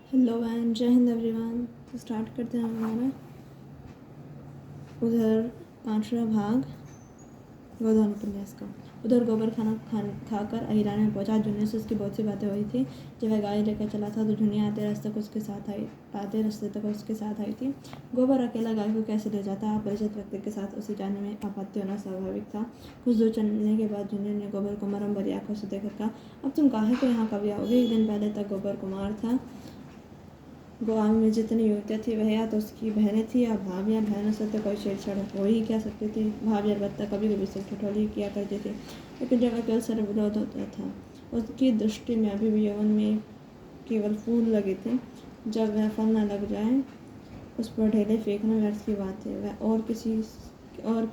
Hello and जय Hind everyone. तो start करते हैं हमारा उधर 5वां भाग गोधन उपन्यास का। उधर गोबर खाकर अहिरा में पहुंचा। जुनिया से उसकी बहुत सी बातें हुई थी। जब वह गाड़ी लेकर चला था तो जुनिया आते रास्ते तक उसके साथ आई थी। गोबर अकेला गाय को कैसे ले जाता, अपरिचित व्यक्ति के साथ उसे जाने में आपत्ति होना स्वाभाविक था। कुछ दूर चलने के बाद जुनिया ने गोबर को मरम भरी आंखों से देखकर कहा, अब तुम काहे को यहाँ कभी आओगे? एक दिन पहले तक गोबर कुमार था। गाँव में जितनी युवतियाँ थी वह या तो उसकी बहनें थी या भाभियाँ। बहनों से तो कोई छेड़छाड़ हो ही क्या सकती थी। भाभी अलबत्ता कभी कभी से ठिठोली किया करती थी, लेकिन जब अकेले सर विरोध होता था उसकी दृष्टि में अभी भी यौवन में केवल फूल लगे थे। जब वह फल न लग जाए उस पर ढेले फेंकना व्यर्थ की बात है। वह और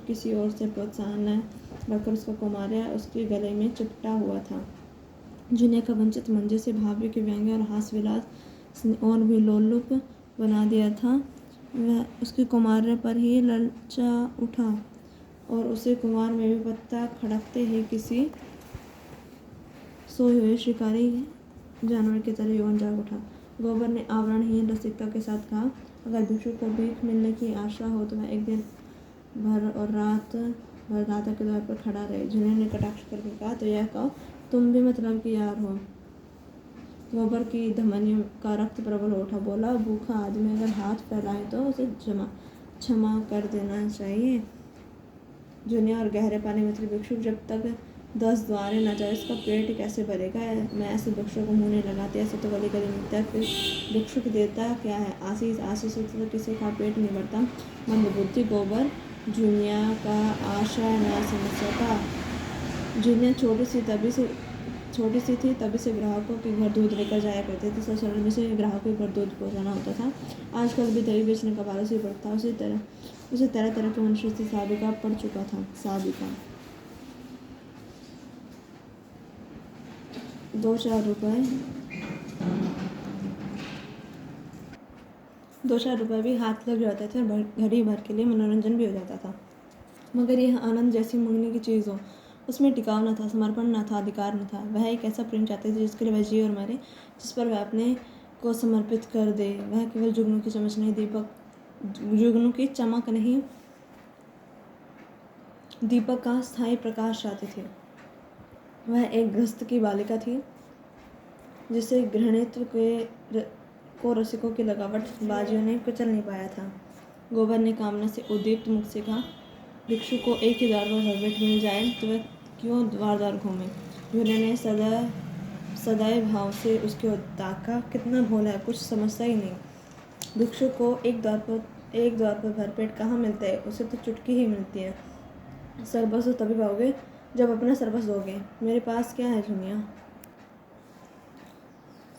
किसी और से प्रोत्साहन न बढ़कर उसका कुमारिया उसके गले में चिपटा हुआ था। जुनिया का वंचित मंजे से भाभी के व्यंग्य और हास्य विलास और भी लोलुप बना दिया था। वह उसके कुमार पर ही ललचा उठा और उसे कुमार में भी पत्ता खड़कते ही किसी सोए हुए शिकारी जानवर की तरह यौवन जाग उठा। गोबर ने आवरणहीन रसिकता के साथ कहा, अगर भिक्षु को भीख मिलने की आशा हो तो वह एक दिन भर और रात भर दाता के द्वार पर खड़ा रहे। जुनिया ने कटाक्ष करके कहा, तो यह कहो तुम भी मतलब कि यार हो। गोबर की धमनियों का रक्त प्रबल हो उठा। बोला, भूखा आदमी अगर हाथ फैलाए तो उसे क्षमा कर देना चाहिए। जुनिया और गहरे पानी में भिक्षुक जब तक 10 द्वारे न जाए उसका पेट कैसे भरेगा? मैं ऐसे भिक्षुक को मुँह नहीं लगाती। ऐसे तो गली गली मिलता है, फिर भिक्षुक देता क्या है? आशीष से तो किसी का पेट नहीं भरता। मंदबुद्धि गोबर जुनिया का आशा न समझ सका। जुनिया छोटी सी थी तभी से ग्राहकों के घर दूध लेकर जाया करते थे। ससुराल में से ग्राहकों के घर दूध पहुँचाना होता था। आजकल भी दही बेचने का बारह से पड़ता। उसे तरह तरह के मनुष्य से साबिका पड़ चुका था। साबिका 2-4 रुपए भी हाथ लग जाते थे और घड़ी भर के लिए मनोरंजन भी हो जाता था। मगर यह आनंद जैसी मंगनी की चीज़ हो, उसमें टिकाव न था, समर्पण न था, अधिकार न था। वह एक ऐसा प्रेम चाहती थी जिसके लिए वह जिए और मरे, जिस पर वह अपने को समर्पित कर दे। वह केवल जुगनू की चमक नहीं, दीपक का स्थायी प्रकाश चाहती थी। वह एक गृहस्थ की बालिका थी जिसे घृणित्व को रसिकों की लगावट बाजियों ने कुचल नहीं पाया था। गोबर ने कामना से उद्दीप्त मुख से कहा, भिक्षु को एक ही द्वार पर भेंट मिल जाए तो वह क्यों द्वार द्वार घूमे? जुनिया ने सदैव भाव से उसकी ओर ताका। कितना भोला है, कुछ समझता ही नहीं। भिक्षु को एक द्वार पर भरपेट कहाँ मिलता है? उसे तो चुटकी ही मिलती है। सरबस तो तभी पाओगे जब अपना सरबस दोगे। मेरे पास क्या है जुनिया?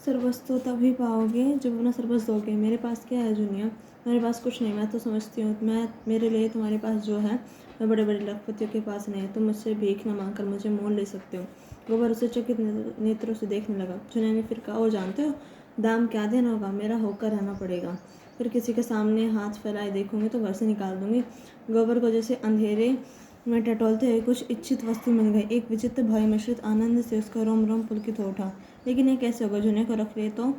सरबस तो तभी पाओगे जब अपना सरबस दोगे। मेरे पास क्या है जुनिया? मेरे पास कुछ नहीं। मैं तो समझती हूँ मेरे लिए तुम्हारे पास जो है वह बड़े बड़े लखपतियों के पास नहीं है। तुम मुझसे भीख न मांगकर मुझे मोल ले सकते हो। गोबर उसे चकित नेत्रों से देखने लगा। जुनिया ने फिर कहा, वो जानते हो दाम क्या देना होगा? मेरा होकर रहना पड़ेगा। फिर किसी के सामने हाथ फैलाए देखूंगी तो घर से निकाल दूंगी। गोबर को जैसे अंधेरे में टटोलते हुए कुछ इच्छित वस्तु मिल गई। एक विचित्र भय मिश्रित आनंद से उसका रोम रोम पुलकित हो उठा। लेकिन ये कैसे होगा? जुनिया को रख ले तो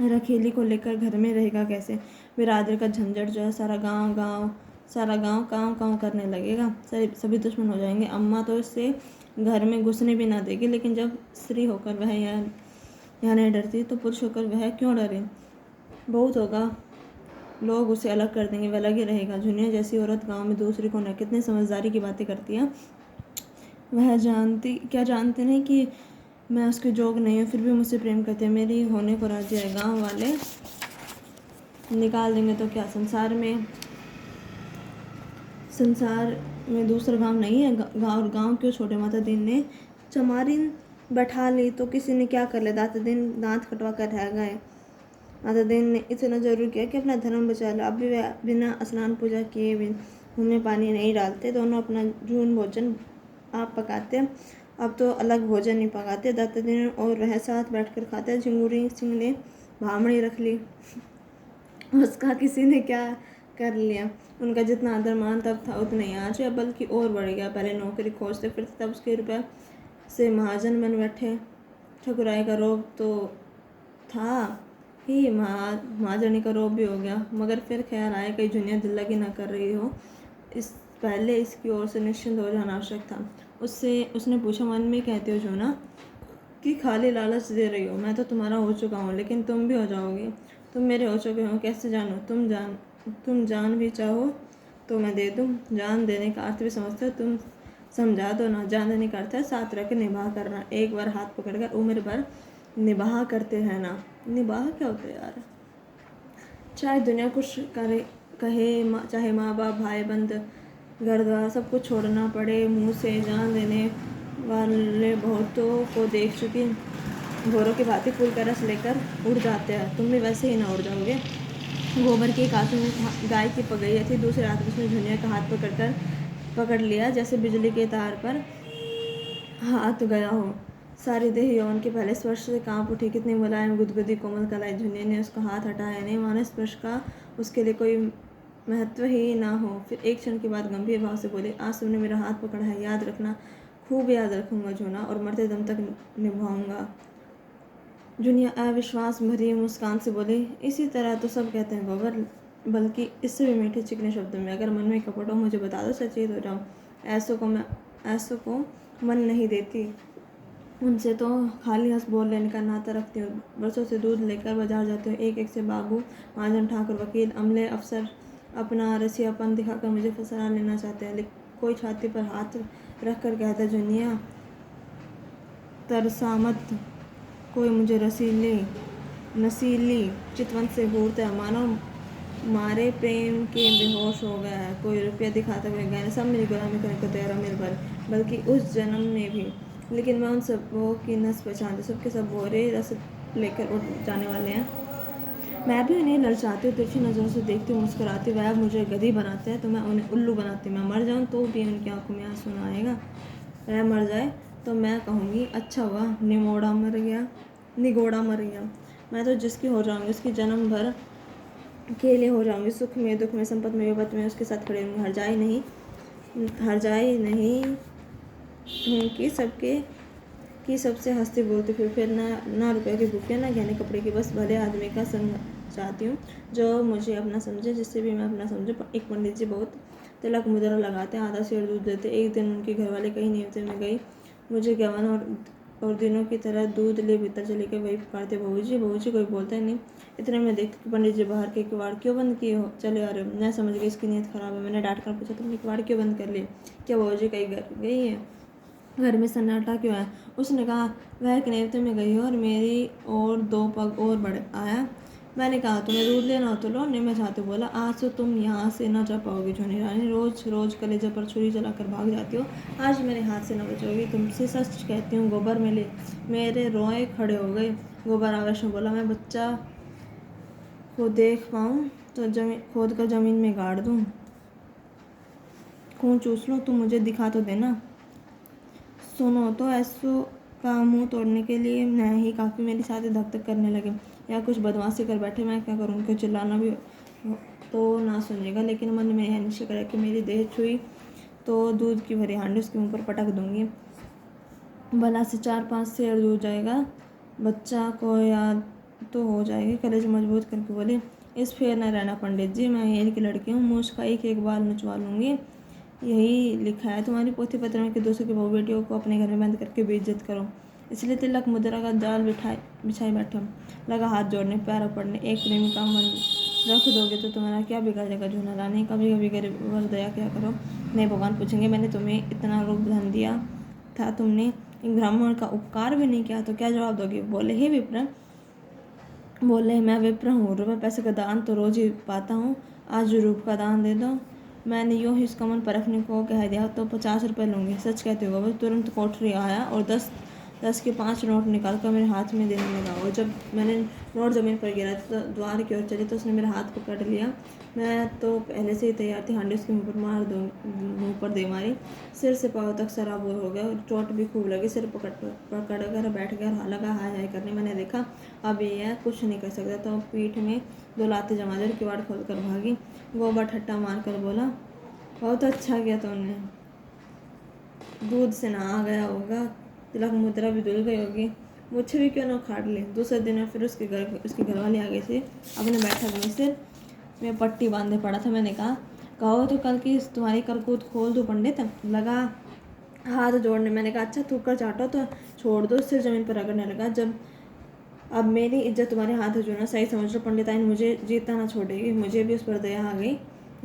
रखेली को लेकर घर में रहेगा कैसे? बिरादरी का झंझट जो है सारा गांव काँव करने लगेगा। सभी दुश्मन हो जाएंगे। अम्मा तो इससे घर में घुसने भी ना देगी, लेकिन जब स्त्री होकर वह यहाँ नहीं डरती तो पुरुष होकर वह क्यों डरे? बहुत होगा, लोग उसे अलग कर देंगे, वह अलग ही रहेगा। जुनिया जैसी औरत गांव में दूसरी को न कितने समझदारी की बातें करती है। वह जानते नहीं कि मैं उसके जोग नहीं हूँ, फिर भी मुझसे प्रेम करते हैं। मेरी होने को राजी है। गांव वाले निकाल देंगे तो क्या? संसार में दूसरा गांव नहीं है। गांव क्यों छोटे? माता दीन ने चमारिन बैठा ली तो किसी ने क्या कर लिया? दांत कटवा कर रह गए। माता दीन ने इतना जरूर किया कि अपना धर्म बचा लो। अब भी वे बिना स्नान पूजा किए मुँह में पानी नहीं डालते। दोनों अपना जून भोजन आप पकाते। अब तो अलग भोजन नहीं पकाते। दाता दीन और वह साथ बैठकर खाते। झिंगुरी सिंह ने भामड़ी रख ली, उसका किसी ने क्या कर लिया? उनका जितना आदर मान तब था उतना ही आज है, बल्कि और बढ़ गया। पहले नौकरी खोजते फिरते, तब उसके रुपये से महाजन बन बैठे। ठकुराई का रोग तो था, ही महाजनी का रोब भी हो गया, मगर फिर ख्याल आया कहीं जुनिया दिल लगी ना कर रही हो, इस पहले इसकी ओर से निश्चिंत हो जाना आवश्यक था। उसने पूछा, मन में कहते हो जो ना कि खाली लालच दे रही हो? मैं तो तुम्हारा हो चुका हूँ, लेकिन तुम भी हो जाओगे। तुम मेरे हो चुके हो, कैसे जानो? तुम जान भी चाहो तो मैं दे दूँ। जान देने का अर्थ भी समझते हो? तुम समझा दो ना। जान देने का अर्थ है साथ रख के निभाह करना, एक बार हाथ पकड़कर उम्र भर निभाह करते रहना। निभाह क्या होता है यार? चाहे दुनिया कुछ करे कहे, चाहे माँ बाप भाई बंद घर द्वार सब कुछ छोड़ना पड़े, मुंह से जान देने वाले बहुतों को देख चुकी भोरों की भांति फूल का रस लेकर उड़ जाते हैं। तुम भी वैसे ही ना उड़ जाओगे? गोबर के एक हाथ में गाय की पगैया थी, दूसरे हाथ में उसने झुनिया का हाथ पकड़ लिया, जैसे बिजली के तार पर हाथ गया हो। सारी देह यौवन के पहले स्पर्श से कांप उठी। कितनी मुलायम गुदगुदी कोमल कलाई। झुनिया ने उसका हाथ हटाया नहीं, मानो स्पर्श का उसके लिए कोई महत्व ही ना हो। फिर एक क्षण के बाद गंभीर भाव से बोले, आज तुमने मेरा हाथ पकड़ा है, याद रखना। खूब याद रखूंगा झूना, और मरते दम तक निभाऊंगा। जुनिया अविश्वास भरी मुस्कान से बोली, इसी तरह तो सब कहते हैं गोबर, बल्कि इससे भी मीठे चिकने शब्दों में। अगर मन में कपट हो मुझे बता दो, सचेत हो जाऊँ। ऐसों को मन नहीं देती, उनसे तो खाली हंस बोल लेने का नाता रखती हूँ। बरसों से दूध लेकर बाजार जाती हूँ, एक एक से बाबू, महाजन, ठाकुर, वकील, अमले, अफसर अपना रसियापन दिखाकर मुझे फंसा लेना चाहते हैं। कोई छाती पर हाथ रख कर कहता, जुनिया तरसा मत। कोई मुझे नसीली चितवन से घूरता है, मानो मारे प्रेम के बेहोश हो गया है। कोई रुपया दिखाता हुए गहने, सब मेरी गुलामी करने को तैयार मेरे पर, बल्कि उस जन्म में भी। लेकिन मैं उन सबों की नस पहचानती, सबके सब बोरे रस लेकर उठ जाने वाले हैं। मैं भी उन्हें ललचाती हूँ, तिरछी नज़रों से देखती हूँ, मुस्कुराती। वह मुझे गधी बनाते हैं तो मैं उन्हें उल्लू बनाती हूँ। मैं मर जाऊँ तो भी उनकी आंखों में आंसू ना आएगा। वह मर जाए तो मैं कहूँगी, अच्छा हुआ निगोड़ा मर गया। मैं तो जिसकी हो जाऊँगी, उसकी जन्म भर के लिए हो जाऊँगी। सुख में, दुख में, संपत में, विपत में उसके साथ खड़े होंगे। हर जाए नहीं कि सबसे हंसती बोलती फिर ना रुपए की भूखे, ना गहने कपड़े की, बस भले आदमी का संग चाहती हूँ, जो मुझे अपना समझे, जिससे भी मैं अपना समझूँ। एक पंडित जी बहुत तिलक मुद्रा लगाते, आधा शेर दूध देते। एक दिन उनके घर वाले कहीं न्योते में गई, मुझे गवन और दिनों की तरह दूध ले भीतर चले गए। वही पुकारते, बहू जी। कोई बोलता ही नहीं। इतने में देखते कि पंडित जी बाहर के किवाड़ क्यों बंद किए हो चले आ रहे हो। मैं समझ गई इसकी नीयत खराब है। मैंने डांट कर पूछा, तुमने किवाड़ क्यों बंद कर लिए? क्या बहू जी कहीं गई है? घर में सन्नाटा क्यों है? उसने कहा, वह एक नेवते में गई है और मेरी और 2 पग और बढ़ आया। मैंने कहा, तुम्हें दूध लेना हो तो लो, नहीं मैं चाहती हूँ। बोला, आज तो तुम यहाँ से ना जा पाओगी झुनी रानी, रोज रोज कलेजे पर छुरी चलाकर भाग जाती हो, आज मेरे हाथ से न बचोगी। तुमसे सच कहती हूँ। गोबर मिले, मेरे रोए खड़े हो गए। गोबर आवेश में बोला, मैं बच्चा को देख पाऊँ तो खोद कर जमीन में गाड़ दूँ, खून चूस लूँ, तुम मुझे दिखा तो देना। सुनो तो, ऐसो का मुंह तोड़ने के लिए मैं ही काफ़ी। मेरी छाती धक धक करने लगे, या कुछ बदमाशी कर बैठे। मैं क्या करूँ? उनको चिल्लाना भी तो ना सुनेगा, लेकिन मन में यह निश्चय करे कि मेरी देह छुई तो दूध की भरी हांडी उसके मुंह पर पटक दूंगी। भला से 4-5 शेर दूध जाएगा, बच्चा को याद तो हो जाएगी। कलेज मजबूत करके बोली, इस फेर न रहना पंडित जी, मैं यही की लड़की हूँ, मूछ का एक बाल नुचवा लूँगी। यही लिखा है तुम्हारी पोथी पत्र में कि दूसरों की बहू बेटियों को अपने घर में बंद करके बेइज्जत करो, इसलिए तिलक मुद्रा का जाल बिछाई बैठे हो। लगा हाथ जोड़ने, पैर पड़ने। एक प्रेमी का मन रख दोगे तो तुम्हारा क्या बिगड़ेगा झूना रानी? कभी कभी गरीब दया क्या करो। नहीं, भगवान पूछेंगे, मैंने तुम्हें इतना रूप धन दिया था, तुमने एक ब्राह्मण का उपकार भी नहीं किया, तो क्या जवाब दोगे? बोले, हे विप्र, मैं विप्र हूँ, रुपये पैसे का दान तो रोज ही पाता हूँ, आज रूप का दान दे दो। मैंने यूँ ही उसका मन परखने को कह दिया तो 50 रुपये लूँगी। सच कहते हो? बस तुरंत कोठरी आया और 10 के 5 नोट निकाल कर मेरे हाथ में देने लगा, और जब मैंने नोट ज़मीन पर गिरा तो द्वार की ओर चली तो उसने मेरा हाथ पकड़ लिया। मैं तो पहले से ही तैयार थी, हांडी उसके मुँह पर दे मारी। सिर से पाँव तक सराबोर हो गया और चोट भी खूब लगी। सिर पकड़ कर बैठ गया, लगा हाय हाय करने। मैंने देखा अब यह कुछ नहीं कर सकता, तो पीठ में 2 लातें जमा दी और किवाड़ खोल कर भागी। गोबर ठट्टा मार कर बोला, बहुत अच्छा किया तुमने, दूध से नहा गया होगा, तिलक मुद्रा भी धुल गई होगी, मुझे भी क्यों ना उखाड़ ले। दूसरे दिन फिर उसके घर वाले आ गए थे अपने बैठक में। सिर में पट्टी बांधे पड़ा था। मैंने कहो तो कल की तुम्हारी करतूत खोल दो पंडित। लगा हाथ जोड़ने। मैंने कहा अच्छा थूक चाटो तो छोड़ दो। सिर जमीन पर रगड़ने लगा। जब अब मेरी इज्जत तुम्हारे हाथ है जो ना, सही समझ लो पंडिताइन मुझे जीता ना छोड़ेगी। मुझे भी उस पर दया आ गई।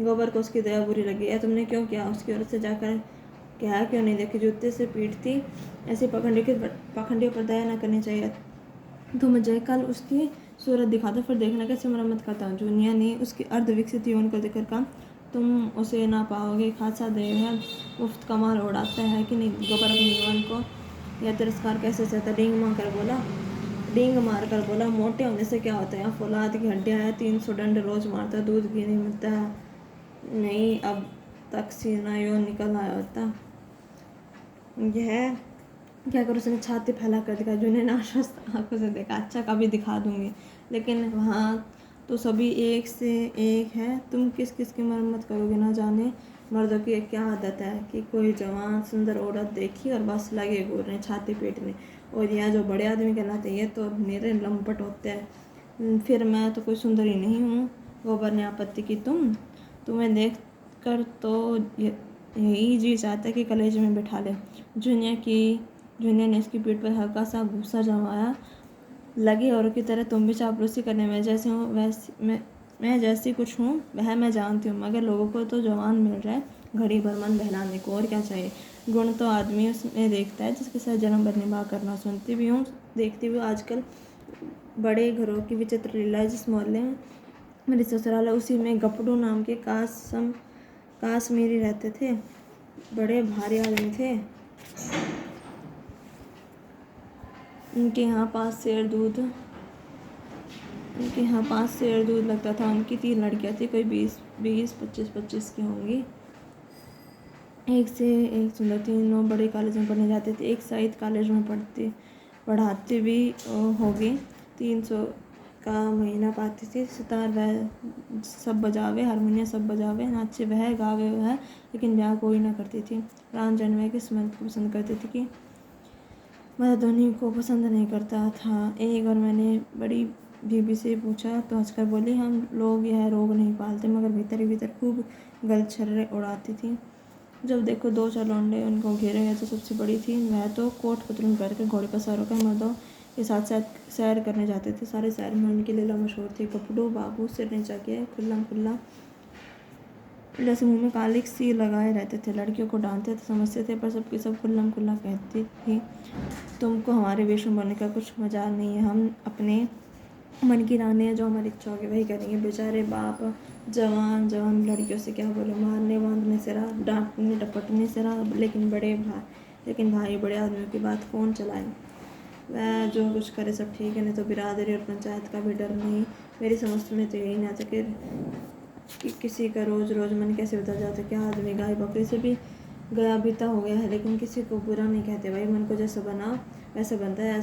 गोबर को उसकी दया बुरी लगी। तुमने क्यों किया? उसकी औरत से जाकर क्या क्यों नहीं देखी? जूते से पीटती। ऐसे पाखंडियों पर दया ना करनी चाहिए। तो मुझे कल उसकी सूरत दिखा दो, फिर देखना कैसे मरम्मत करता हूँ। जूनिया ने उसकी अर्ध विकसित यौन को देखकर कहा तुम उसे ना पाओगे। खासा देव है, मुफ्त का माल उड़ाता है कि नहीं। गोबर अपने यौन को यह तिरस्कार कैसे सहता? डींग मार कर बोला मोटे होने से क्या होता है? फौलाद की हड्डियाँ है। 300 डंड रोज मारता, दूध घी नहीं मिलता नहीं। अब तक सीना यो निकल आया होता। यह क्या करूँ? उसने छाती फैला कर दिखा। जूनियर ने आश्वस्त आंखों से देखा। अच्छा कभी दिखा दूंगी, लेकिन वहाँ तो सभी एक से एक है। तुम किस किस की मरम्मत करोगे? ना जाने मर्दों की क्या आदत है कि कोई जवान सुंदर औरत देखी और बस लगे घूरने, छाती पीटने। और यह जो बड़े आदमी कहलाते हैं तो मेरे लंपट होते हैं। फिर मैं तो कोई सुंदर ही नहीं हूँ। गोबर ने आपत्ति की। तुम्हें देख कर तो यही जी चाहता है कि कलेज में बिठा ले। जूनियर ने इसकी पीठ पर हल्का सा गुस्सा जमाया। लगे औरों की तरह तुम भी चापलूसी करने में जैसे हूँ वैसी मैं जैसी कुछ हूँ वह मैं जानती हूँ, मगर लोगों को तो जवान मिल रहा है घड़ी भर मन बहलाने को, और क्या चाहिए। गुण तो आदमी उसमें देखता है जिसके साथ जन्म भर निभा करना। सुनती भी हूँ देखती भी हूँ आजकल बड़े घरों की विचित्र लीला। जिस मोहल्ले में मेरी ससुराल है उसी में गपड़ू नाम के काश्मीरी रहते थे। बड़े भारी आदमी थे। उनके यहाँ 5 सेर दूध लगता था। उनकी 3 लड़कियाँ थी, कोई 25 की होंगी। एक से एक सुंदर। तीनों बड़े कॉलेज में पढ़ने जाते थे। एक साहित्य कॉलेज में पढ़ाती भी होगी। 300 का महीना पाती थी। सितार वह सब बजावे, हारमोनियम सब बजावे, नाचे वह, गावे वह, लेकिन ब्याह कोई ना करती थी। राम जनवे के स्मृति को पसंद करती थी कि मधुनी को पसंद नहीं करता था। एक बार मैंने बड़ी बीबी से पूछा तो हंसकर बोली हम लोग यह रोग नहीं पालते, मगर भीतर ही भीतर खूब गलछर्रे उड़ाती थी। जब देखो 2-4 लौंडे उनको घेरे गए तो सबसे बड़ी थी। वह तो कोट पतलून पहन कर घोड़े पर सवार होकर मर्दों के साथ सैर करने जाते थे। सारे शहर में उनकी लीला मशहूर थी। कपड़ों बाबू सिर नीचा किए खुल्ला जैसे मुंह में कालिक सी लगाए रहते थे। लड़कियों को डांटते थे, समझते थे, पर सबकी सब खुल्ला कहती थी तुमको हमारे वेश में बनने का कुछ मजाल नहीं है। हम अपने मन की रानी है, जो हमारी इच्छा होगी वही करेंगे। बेचारे बाप जवान लड़कियों से क्या बोले, मारने बांधने से रहा, डांटने डपटने से रहा, लेकिन भाई बड़े आदमियों की बात कौन चलाए। वह जो कुछ करे सब ठीक है, नहीं तो बिरादरी और पंचायत का भी डर नहीं। मेरी समझ में तो यही ना था कि किसी का रोज मन कैसे बदल जाता। क्या आदमी गाय बकरी से भी गया बीता हो गया है, लेकिन किसी को बुरा नहीं कहते भाई। मन को जैसा बना वैसा बनता है।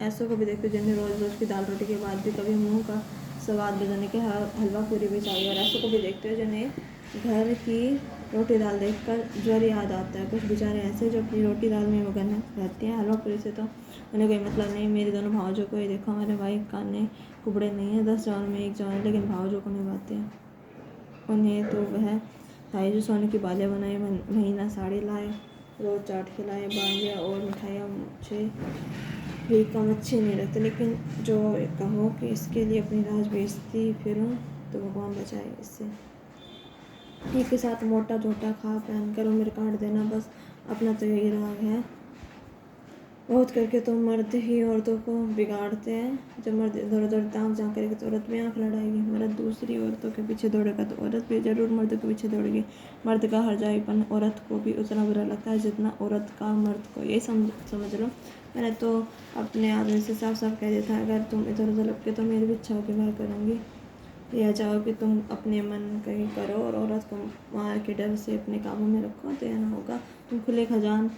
ऐसों को भी देखते जिन्हें रोज की दाल रोटी के बाद भी कभी मुंह का स्वाद बदलने के हलवा पूरी भी चाहिए। और ऐसों को भी देखते हो जिन्हें घर की रोटी दाल देखकर ज्वर याद आता है। कुछ बेचारे ऐसे जो अपनी रोटी दाल में मगन रहती हैं, हलवा पूरी से तो उन्हें कोई मतलब नहीं। मेरे दोनों भावजों को ही देखो, हमारे भाई काने कुबड़े नहीं है। 10 जवान में 1 जवान है, लेकिन भावजों को निभाते हैं। उन्हें तो वह भाई जो सोने की बालियाँ बनाए, महीना साड़ी लाए, रोज चाट खिलाए, बांगिया और मिठाइयाँ मुझे भी कम अच्छी नहीं लगती। लेकिन जो कहो कि इसके लिए अपनी राज बेचती फिरूं तो भगवान बचाए इससे। एक के साथ मोटा झोटा खा पहन कर उम्र काट देना, बस अपना तो यही राग है। बहुत करके तो मर्द ही औरतों को बिगाड़ते हैं। जब मर्द इधर उधर ताक झाँक करेगी तो औरत भी आँख लड़ाएगी। मर्द दूसरी औरतों के पीछे दौड़ेगा तो औरत भी जरूर मर्द के पीछे दौड़ेगी। मर्द का हरजाईपन औरत को भी उतना बुरा लगता है जितना औरत का मर्द को। यही समझ लो। मैंने तो अपने आदमी से साफ कह दिया था, अगर तुम इधर उधर लपके तो मेरी भी इच्छा होगी वह करूँगी। यह चाहो कि तुम अपने मन कहीं करो और औरत को मार के डर से अपने काबू में रखो तो यह ना होगा। तुम खुले खजान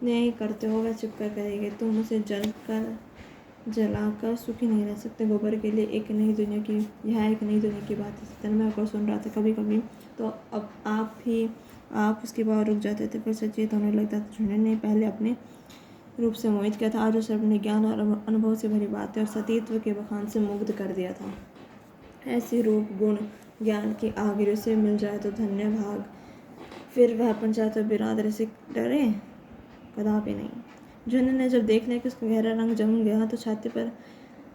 नहीं करते हो, वह चुपकर करेगी। तुम उसे जलाकर सुखी नहीं रह सकते। गोबर के लिए यह एक नई दुनिया की बात है। सत्यन को सुन रहा था। कभी तो अब आप उसकी बात रुक जाते थे, फिर सचेत होने लगता था। झुंडे ने पहले अपने रूप से मोहित किया था। आज उसे अपने ज्ञान और अनुभव से भरी बातें और सतीत्व के बखान से मुग्ध कर दिया था। ऐसी रूप गुण ज्ञान की आगे उसे मिल जाए तो धन्य भाग। फिर वह पंचायत और बिरादरी से डरे कदापि नहीं। जुन्ने ने जब देख लिया कि उसका गहरा रंग जम गया तो छाती पर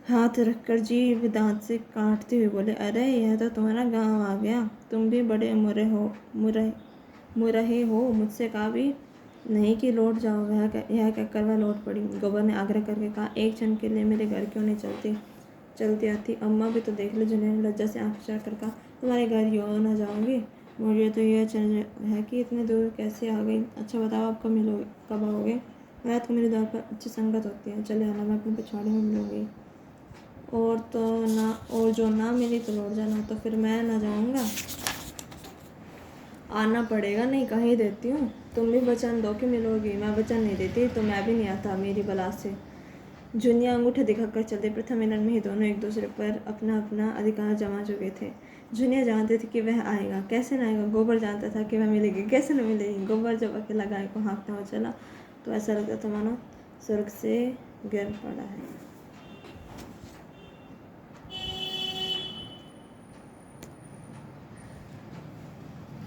हाथ रखकर जीभ दांत से काटते हुए बोले, अरे यह तो तुम्हारा गांव आ गया। तुम भी बड़े मुरहे हो। मुझसे कहा भी नहीं कि लौट जाओ। यह कहकर वह लौट पड़ी। गोबर ने आग्रह करके कहा, एक क्षण के लिए मेरे घर क्यों नहीं चलती आती। अम्मा भी तो देख लो। जुन्ने ने लज्जा से आंख कर कहा, तुम्हारे घर यूँ ना जाऊंगी। मुझे तो यह चल है कि इतने दूर कैसे आ गई। अच्छा बताओ, आप कब आओगे। रात को मेरे द्वार पर अच्छी संगत होती है, चले आना, मैं अपने पिछवाड़े में मिलूंगी। और जो ना मिली तो लौट जाना। तो फिर मैं ना जाऊंगा। आना पड़ेगा, नहीं कह ही देती हूँ। तुम भी वचन दो कि मिलोगी। मैं वचन नहीं देती तो मैं भी नहीं आता, मेरी बला से। जुनिया अंगूठे दिखाकर चलते। प्रथम मिलन में ही दोनों एक दूसरे पर अपना अपना अधिकार जमा चुके थे। जुनिया जानते थे कि वह आएगा, कैसे न आएगा। गोबर जानता था कि वह मिलेगी, कैसे न मिलेगी। गोबर जब अकेला गाय को हाँकता हुआ चला तो ऐसा लगता था मानो स्वर्ग से गिर पड़ा है।